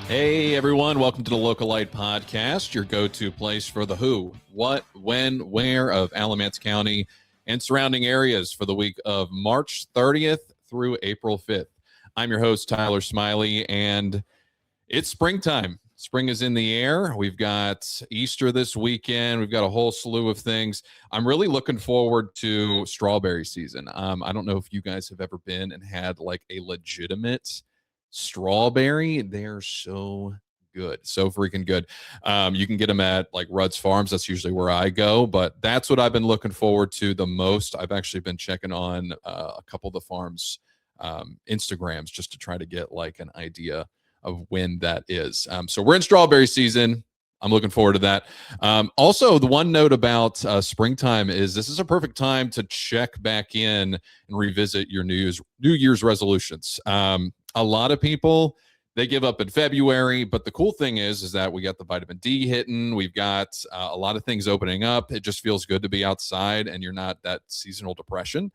Hey everyone, welcome to the Localite podcast, your go-to place for the who, what, when, where of Alamance County and surrounding areas for the week of March 30th through April 5th. I'm your host, Tyler Smiley, and it's springtime. Spring is in the air. We've got Easter this weekend. We've got a whole slew of things. I'm really looking forward to strawberry season. I don't know if you guys have ever been and had like a legitimate strawberry. They're so good, so freaking good. You can get them at like Rudd's Farms. That's usually where I go, but that's what I've been looking forward to the most. I've actually been checking on a couple of the farms Instagrams just to try to get like an idea of when that is. So we're in strawberry season. I'm looking forward to that. Also, the one note about springtime is this is a perfect time to check back in and revisit your New Year's resolutions. A lot of people, they give up in February, but the cool thing is that we got the vitamin D hitting. We've got a lot of things opening up. It just feels good to be outside and you're not that seasonal depression.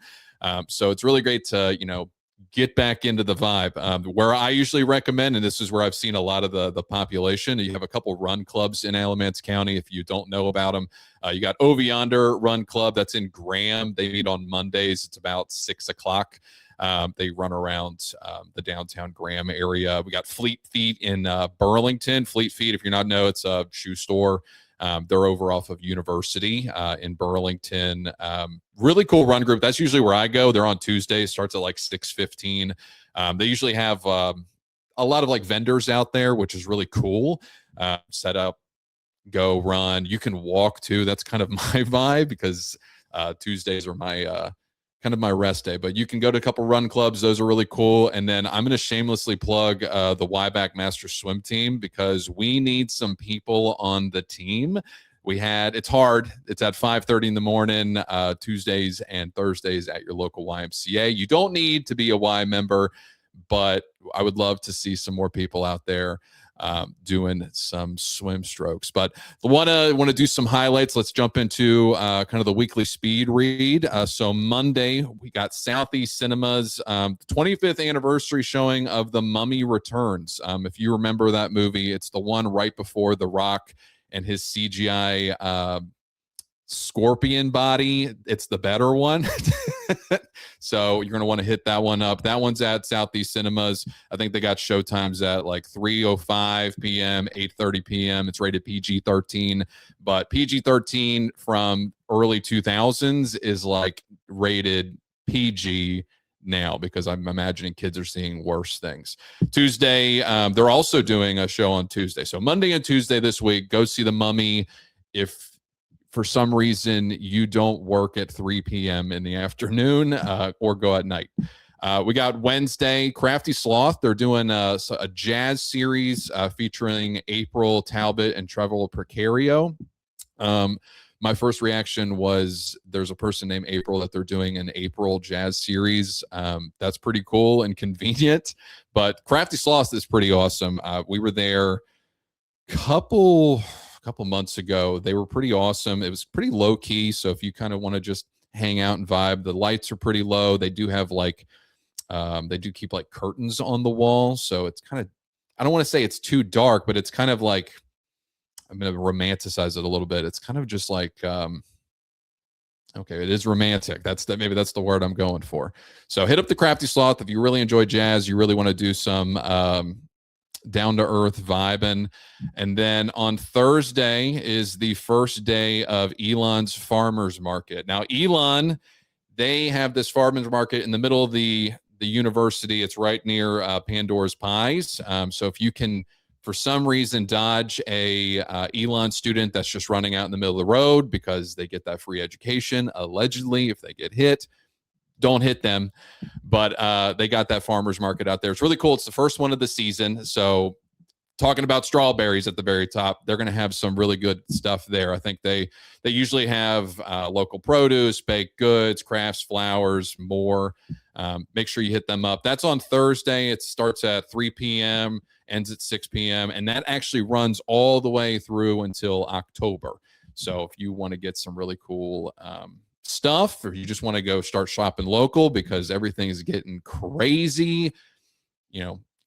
So it's really great to, get back into the vibe. Where I usually recommend, and this is where I've seen a lot of the population, you have a couple run clubs in Alamance County. If you don't know about them, you got Over Yonder Run Club that's in Graham. They meet on Mondays. It's about 6 o'clock. They run around the downtown Graham area. We got Fleet Feet in Burlington. Fleet Feet, if you're not know, it's a shoe store. They're over off of University in Burlington. Really cool run group. That's usually where I go. They're on Tuesdays. Starts at like 6:15. They usually have a lot of like vendors out there, which is really cool. Set up, go, run. You can walk too. That's kind of my vibe because Tuesdays are my kind of my rest day, but you can go to a couple run clubs. Those are really cool. And then I'm going to shamelessly plug the Wyback Master Swim team because we need some people on the team. It's hard. It's at 5:30 in the morning, Tuesdays and Thursdays at your local YMCA. You don't need to be a Y member, but I would love to see some more people out there doing some swim strokes. But want to do some highlights. Let's jump into kind of the weekly speed read. So Monday we got Southeast Cinemas 25th anniversary showing of The Mummy Returns. If you remember that movie, it's the one right before The Rock and his CGI scorpion body. It's the better one. So you're going to want to hit that one up. That one's at Southeast Cinemas. I think they got showtimes at like 3:05 p.m., 8:30 p.m. It's rated PG-13, but PG-13 from early 2000s is like rated PG now because I'm imagining kids are seeing worse things. Tuesday, they're also doing a show on Tuesday. So Monday and Tuesday this week, go see The Mummy. If for some reason you don't work at 3 p.m. in the afternoon or go at night. We got Wednesday, Krafty Sloth. They're doing a jazz series featuring April, Talbott, and Trevor Precario. My first reaction was there's a person named April that they're doing an April jazz series. That's pretty cool and convenient, but Krafty Sloth is pretty awesome. We were there couple months ago. They were pretty awesome. It was pretty low key. So if you kind of want to just hang out and vibe, the lights are pretty low. They do have like, they do keep like curtains on the wall. So it's kind of, I don't want to say it's too dark, but it's kind of like, I'm going to romanticize it a little bit. It's kind of just like, okay, it is romantic. Maybe that's the word I'm going for. So hit up the Krafty Sloth. If you really enjoy jazz, you really want to do some, down-to-earth vibing. And then on Thursday is the first day of Elon's Farmers Market. Now, Elon, they have this farmers market in the middle of the university. It's right near Pandora's Pies. So if you can, for some reason, dodge a Elon student that's just running out in the middle of the road because they get that free education, allegedly, if they get hit, don't hit them. But they got that farmers market out there. It's really cool. It's the first one of the season. So talking about strawberries at the very top, they're going to have some really good stuff there. I think they usually have local produce, baked goods, crafts, flowers, more. Make sure you hit them up. That's on Thursday. It starts at 3 p.m., ends at 6 p.m., and that actually runs all the way through until October. So if you want to get some really cool stuff, or you just want to go start shopping local because everything is getting crazy,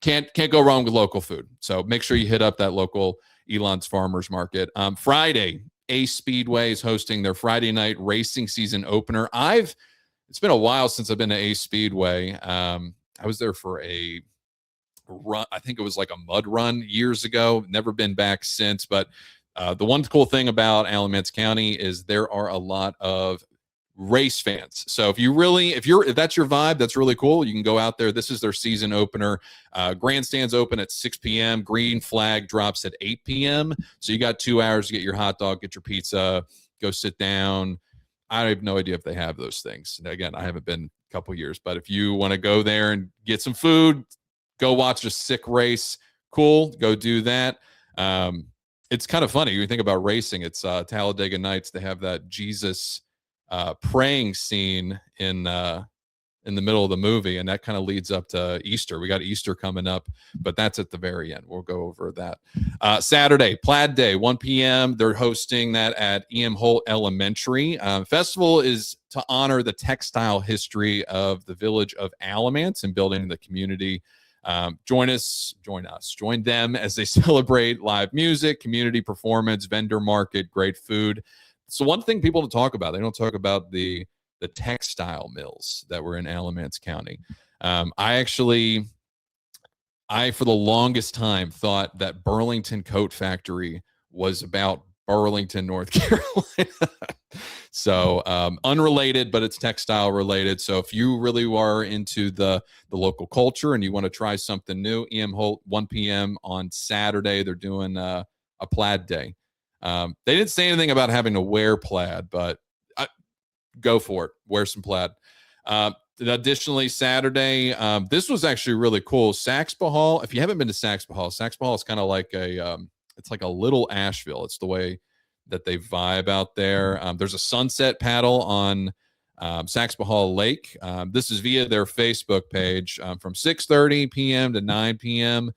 can't go wrong with local food. So make sure you hit up that local Elon's Farmers Market. Friday, Ace Speedway is hosting their Friday night racing season opener. It's been a while since I've been to Ace Speedway. I was there for a run. I think it was like a mud run years ago. Never been back since. But the one cool thing about Alamance County is there are a lot of race fans. So if that's your vibe, that's really cool. You can go out there. This is their season opener. Grandstands open at 6 p.m. Green flag drops at 8 p.m. So you got 2 hours to get your hot dog, get your pizza, go sit down. I have no idea if they have those things. Again, I haven't been a couple years, but if you want to go there and get some food, go watch a sick race, cool, go do that. It's kind of funny. You think about racing, it's Talladega Nights. They have that Jesus praying scene in the middle of the movie, and that kind of leads up to Easter. We got Easter coming up, but that's at the very end. We'll go over that. Saturday, Plaid Day, 1 p.m. They're hosting that at E.M. Holt Elementary. Festival is to honor the textile history of the village of Alamance and building the community. Join them as they celebrate live music, community performance, vendor market, great food. So one thing people don't talk about, they don't talk about the textile mills that were in Alamance County. I for the longest time thought that Burlington Coat Factory was about Burlington, North Carolina. So unrelated, but it's textile related. So if you really are into the local culture and you want to try something new, E.M. Holt, 1 p.m. on Saturday, they're doing a plaid day. They didn't say anything about having to wear plaid, but go for it. Wear some plaid. Additionally, Saturday, this was actually really cool. Saxby Hall. If you haven't been to Saxby Hall is kind of like it's like a little Asheville. It's the way that they vibe out there. There's a sunset paddle on Saxby Hall Lake. This is via their Facebook page from 6:30 p.m. to 9 p.m.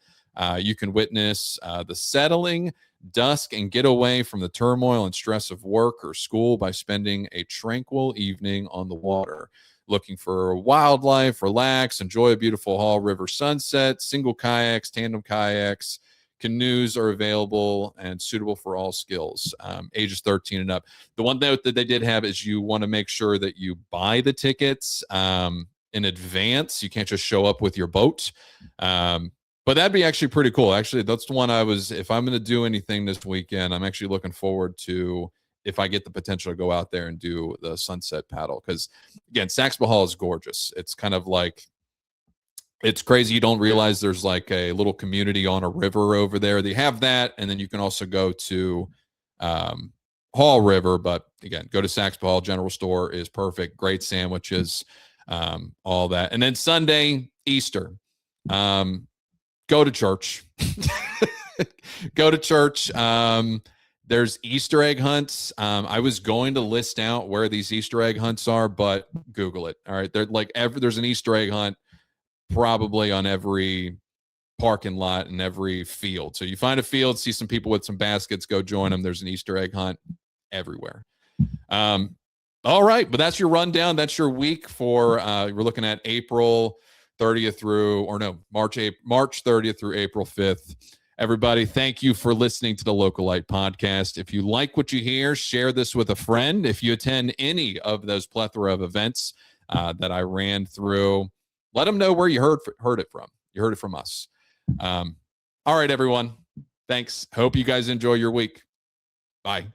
You can witness the settling, dusk, and get away from the turmoil and stress of work or school by spending a tranquil evening on the water. Looking for wildlife, relax, enjoy a beautiful Hall River sunset. Single kayaks, tandem kayaks, canoes are available and suitable for all skills, ages 13 and up. The one note that they did have is you want to make sure that you buy the tickets in advance. You can't just show up with your boat. But that'd be actually pretty cool. Actually, that's the one if I'm going to do anything this weekend, I'm actually looking forward to if I get the potential to go out there and do the sunset paddle. Because, again, Saxby Hall is gorgeous. It's kind of like, it's crazy. You don't realize there's like a little community on a river over there. They have that. And then you can also go to Hall River. But, again, go to Saxby Hall. General store is perfect. Great sandwiches, all that. And then Sunday, Easter. Go to church. Go to church. There's Easter egg hunts. I was going to list out where these Easter egg hunts are, but Google it. All right. They're like there's an Easter egg hunt probably on every parking lot and every field. So you find a field, see some people with some baskets, go join them. There's an Easter egg hunt everywhere. All right. But that's your rundown. That's your week for, we're looking at April 30th March 30th through April 5th. Everybody, thank you for listening to the Localite podcast. If you like what you hear, share this with a friend. If you attend any of those plethora of events that I ran through, let them know where you heard it from. You heard it from us. All right, everyone. Thanks. Hope you guys enjoy your week. Bye.